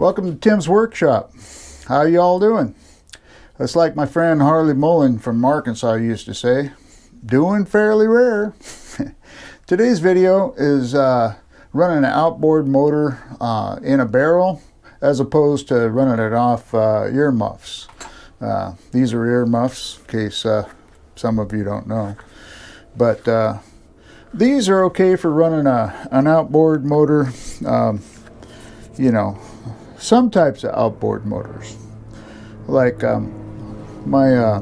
Welcome to Tim's Workshop. How you all doing? It's like my friend Harley Mullen from Arkansas used to say, doing fairly rare. Today's video is running an outboard motor in a barrel as opposed to running it off earmuffs. These are earmuffs, in case some of you don't know. But these are okay for running an outboard motor. You know, some types of outboard motors, like my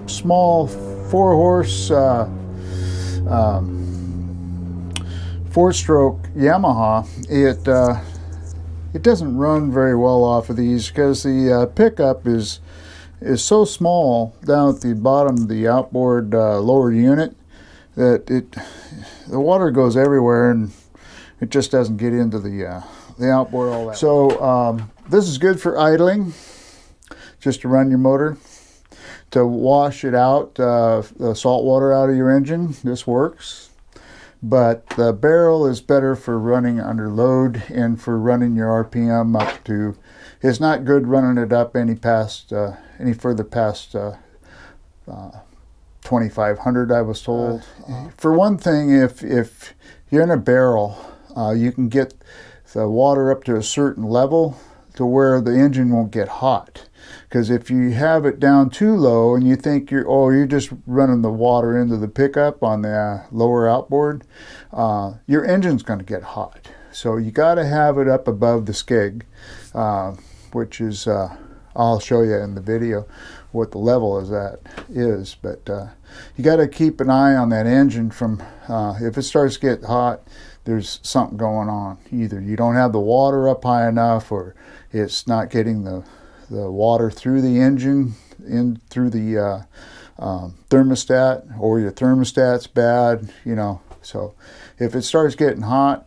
small 4-horse 4-stroke Yamaha. It doesn't run very well off of these because the pickup is so small down at the bottom of the outboard lower unit that the water goes everywhere and it just doesn't get into the outboard all that. So this is good for idling, just to run your motor. To wash it out, the salt water out of your engine, this works. But the barrel is better for running under load and for running your RPM up to. It's not good running it up any further past 2,500, I was told. For one thing, if you're in a barrel, you can get the water up to a certain level to where the engine won't get hot. Because if you have it down too low and you think you're just running the water into the pickup on the lower outboard, your engine's going to get hot. So you got to have it up above the skeg, which is I'll show you in the video what the level is. But you got to keep an eye on that engine from if it starts to get hot. There's something going on. Either you don't have the water up high enough, or it's not getting the water through the engine in through the thermostat, or your thermostat's bad. So if it starts getting hot,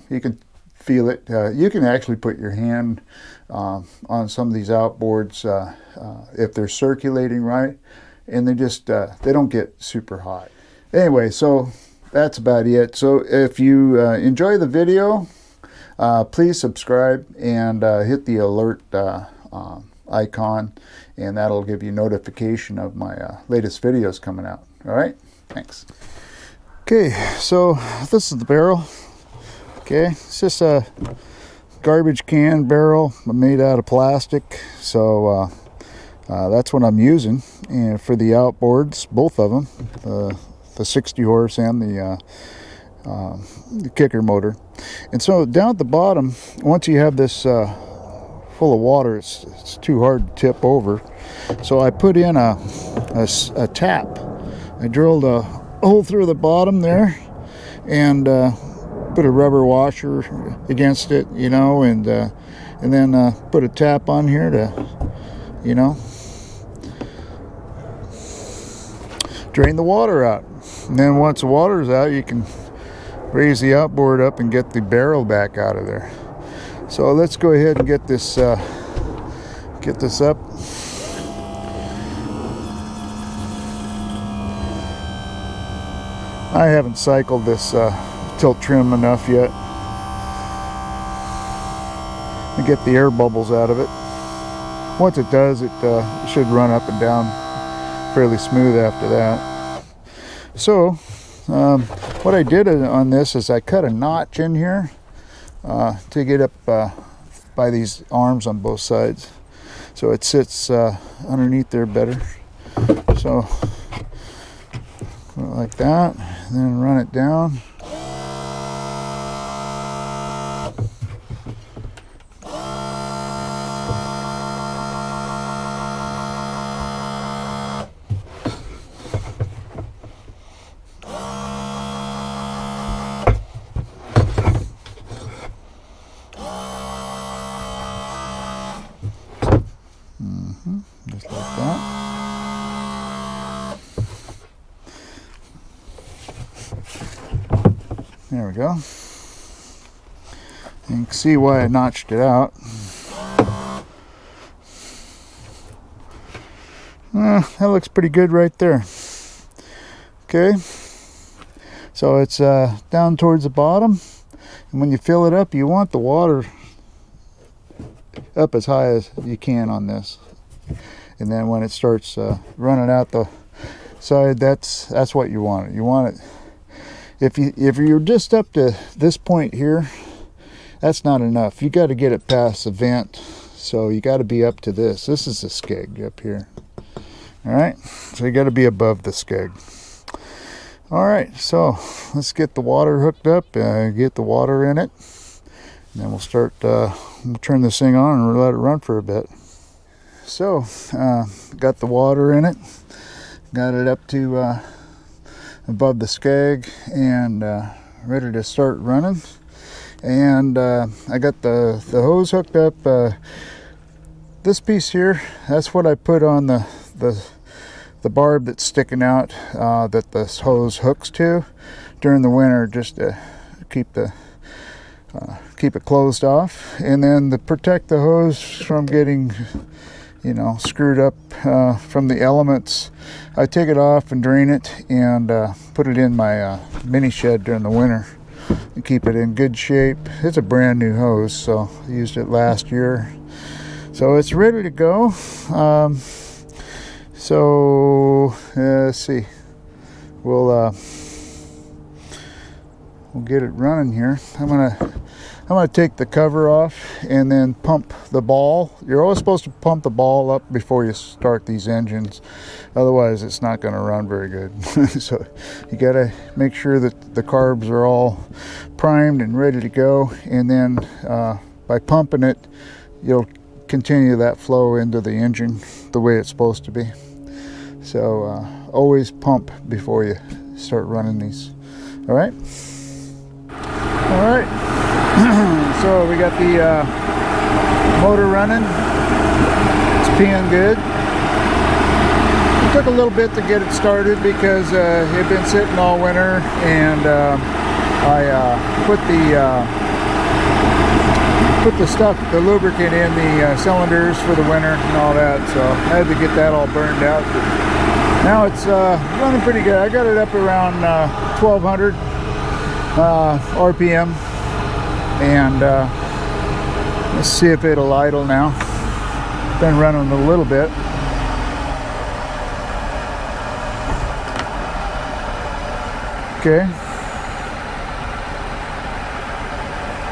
you can feel it. You can actually put your hand on some of these outboards if they're circulating right, and they don't get super hot. Anyway, so that's about it. So if you enjoy the video, please subscribe and hit the alert icon, and that'll give you notification of my latest videos coming out. All right, thanks. Okay, so this is the barrel. Okay, it's just a garbage can barrel made out of plastic. So that's what I'm using, and for the outboards, both of them, the 60 horse and the kicker motor. And so down at the bottom, once you have this full of water, it's too hard to tip over. So I put in a tap. I drilled a hole through the bottom there and put a rubber washer against it, and then put a tap on here to, drain the water out. And then once the water's out, you can raise the outboard up and get the barrel back out of there. So let's go ahead and get this up. I haven't cycled this tilt trim enough yet to get the air bubbles out of it. Once it does, it should run up and down fairly smooth after that. So what I did on this is I cut a notch in here to get up by these arms on both sides, so it sits underneath there better. So like that, and then run it down. Just like that. There we go. You can see why I notched it out. That looks pretty good right there. Okay, so it's down towards the bottom, and when you fill it up, you want the water up as high as you can on this. And then when it starts running out the side, that's what you want. You want it, if you're just up to this point here, that's not enough. You got to get it past the vent, so you got to be up to this. This is the skeg up here. All right, so you got to be above the skeg. All right, so let's get the water hooked up, get the water in it, and then we'll start, we'll turn this thing on and we'll let it run for a bit. So, got the water in it, got it up to above the skeg, and ready to start running. And I got the hose hooked up. This piece here, that's what I put on the barb that's sticking out, that this hose hooks to during the winter, just to keep it closed off. And then to protect the hose from getting, you know, screwed up from the elements, I take it off and drain it and put it in my mini shed during the winter to keep it in good shape. It's a brand new hose, so I used it last year, so it's ready to go. So let's see, we'll get it running here. I'm gonna take the cover off and then pump the ball. You're always supposed to pump the ball up before you start these engines, otherwise it's not going to run very good. So you got to make sure that the carbs are all primed and ready to go, and then by pumping it, you'll continue that flow into the engine the way it's supposed to be. So always pump before you start running these. All right. So we got the motor running. It's peeing good. It took a little bit to get it started because it had been sitting all winter, and I put the stuff, the lubricant in the cylinders for the winter and all that, so I had to get that all burned out. But now it's running pretty good. I got it up around 1200 RPM, and let's see if it'll idle now. Been running a little bit. Okay,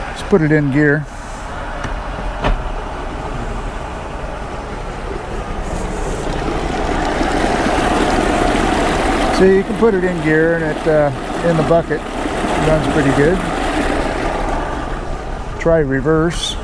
let's put it in gear. So you can put it in gear, and it in the bucket runs pretty good. Try reverse.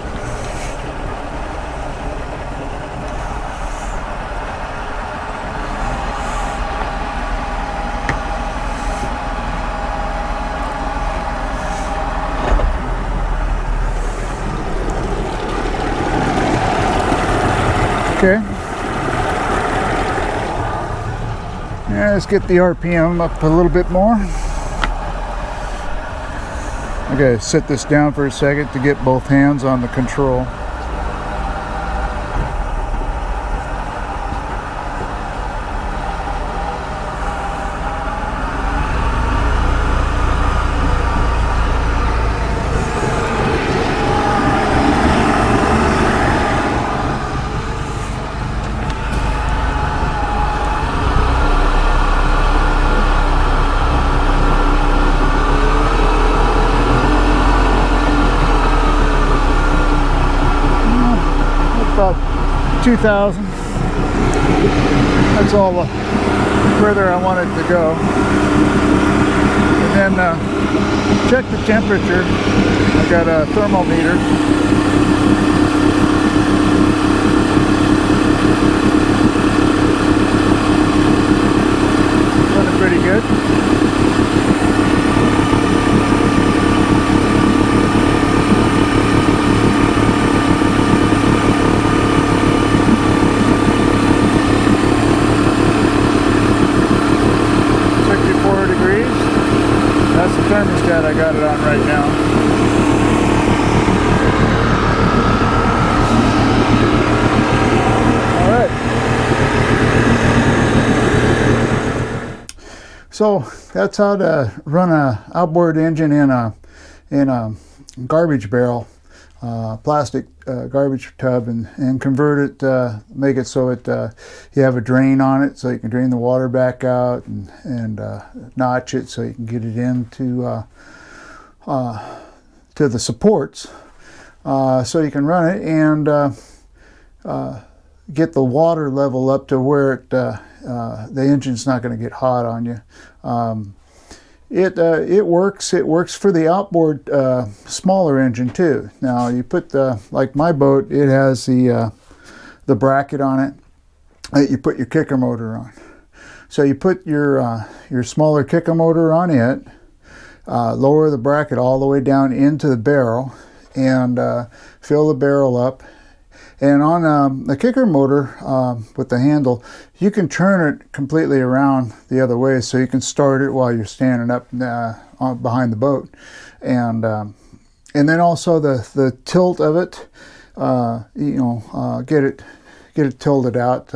Okay. Yeah, let's get the RPM up a little bit more. I gotta set this down for a second to get both hands on the control. About 2,000. That's all the further I want it to go. And then check the temperature. I got a thermometer. Running pretty good. That's the thermostat I got it on right now. All right. So that's how to run a outboard engine in a garbage barrel. plastic garbage tub and convert it, make it so it you have a drain on it so you can drain the water back out, and notch it so you can get it into to the supports, so you can run it and get the water level up to where it, the engine's not going to get hot on you. It works. It works for the outboard smaller engine too. Now you put like my boat, it has the bracket on it that you put your kicker motor on. So you put your smaller kicker motor on it, lower the bracket all the way down into the barrel, and fill the barrel up. And on the kicker motor with the handle, you can turn it completely around the other way, so you can start it while you're standing up behind the boat. And then also the tilt of it, get it tilted out.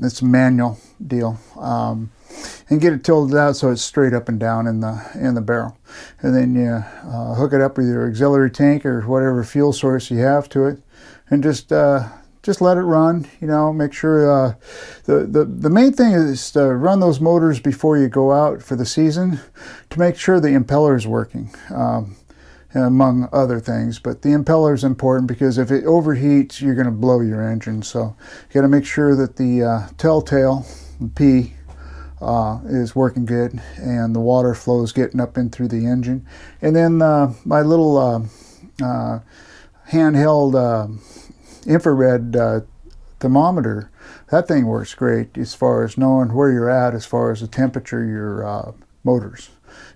It's a manual deal. And get it tilted out so it's straight up and down in the barrel. And then you hook it up with your auxiliary tank or whatever fuel source you have to it, and just let it run. Make sure the main thing is to run those motors before you go out for the season to make sure the impeller is working, among other things. But the impeller is important because if it overheats, you're going to blow your engine. So you got to make sure that the telltale P is working good and the water flow is getting up in through the engine. And then my little handheld infrared thermometer, that thing works great as far as knowing where you're at as far as the temperature of your motors.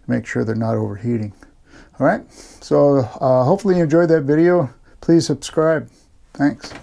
Make sure they're not overheating. All right, so hopefully you enjoyed that video. Please subscribe. Thanks.